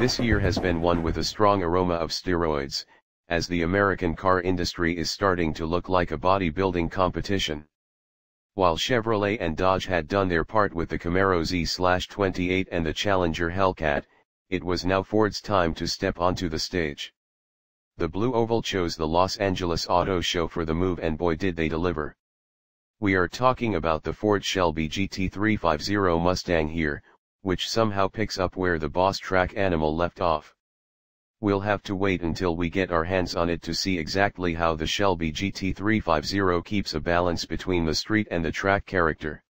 This year has been one with a strong aroma of steroids, as the American car industry is starting to look like a bodybuilding competition. While Chevrolet and Dodge had done their part with the Camaro Z/28 and the Challenger Hellcat, it was now Ford's time to step onto the stage. The Blue Oval chose the Los Angeles Auto Show for the move, and boy did they deliver. We are talking about the Ford Shelby GT350 Mustang here, which somehow picks up where the boss track animal left off. We'll have to wait until we get our hands on it to see exactly how the Shelby GT350 keeps a balance between the street and the track character.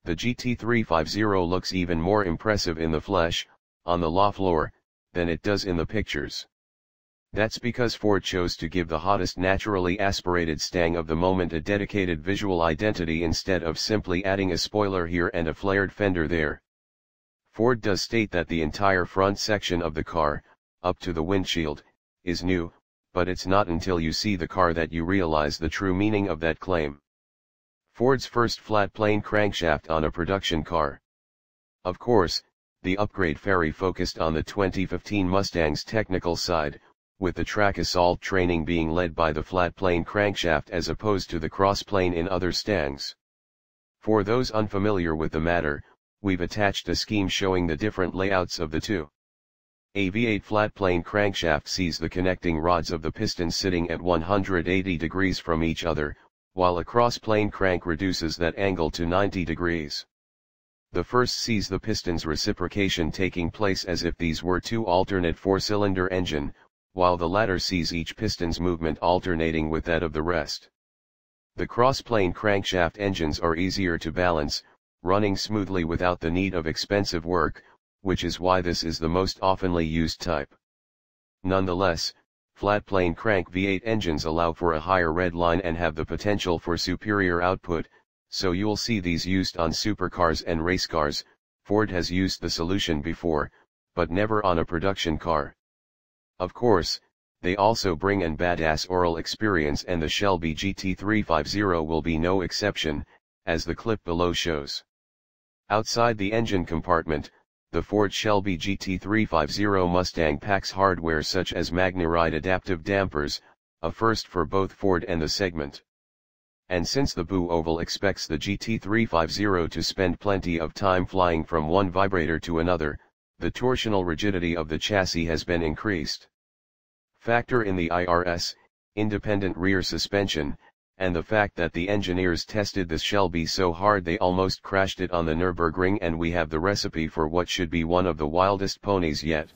The GT350 looks even more impressive in the flesh, on the law floor, than it does in the pictures. That's because Ford chose to give the hottest naturally aspirated Stang of the moment a dedicated visual identity instead of simply adding a spoiler here and a flared fender there. Ford does state that the entire front section of the car, up to the windshield, is new, but it's not until you see the car that you realize the true meaning of that claim. Ford's first flat plane crankshaft on a production car. Of course, the upgrade very focused on the 2015 Mustang's technical side, with the track assault training being led by the flat plane crankshaft as opposed to the cross plane in other Stangs. For those unfamiliar with the matter, we've attached a scheme showing the different layouts of the two. A V8 flat plane crankshaft sees the connecting rods of the pistons sitting at 180 degrees from each other, while a cross plane crank reduces that angle to 90 degrees. The first sees the pistons' reciprocation taking place as if these were two alternate four-cylinder engine, while the latter sees each piston's movement alternating with that of the rest. The cross-plane crankshaft engines are easier to balance, running smoothly without the need of expensive work, which is why this is the most oftenly used type. Nonetheless, flat-plane crank V8 engines allow for a higher redline and have the potential for superior output, so you'll see these used on supercars and race cars. Ford has used the solution before, but never on a production car. Of course, they also bring an badass oral experience, and the Shelby GT350 will be no exception, as the clip below shows. Outside the engine compartment, the Ford Shelby GT350 Mustang packs hardware such as MagneRide adaptive dampers, a first for both Ford and the segment. And since the Blue Oval expects the GT350 to spend plenty of time flying from one vibrator to another, the torsional rigidity of the chassis has been increased. Factor in the IRS, independent rear suspension, and the fact that the engineers tested the Shelby so hard they almost crashed it on the Nürburgring, and we have the recipe for what should be one of the wildest ponies yet.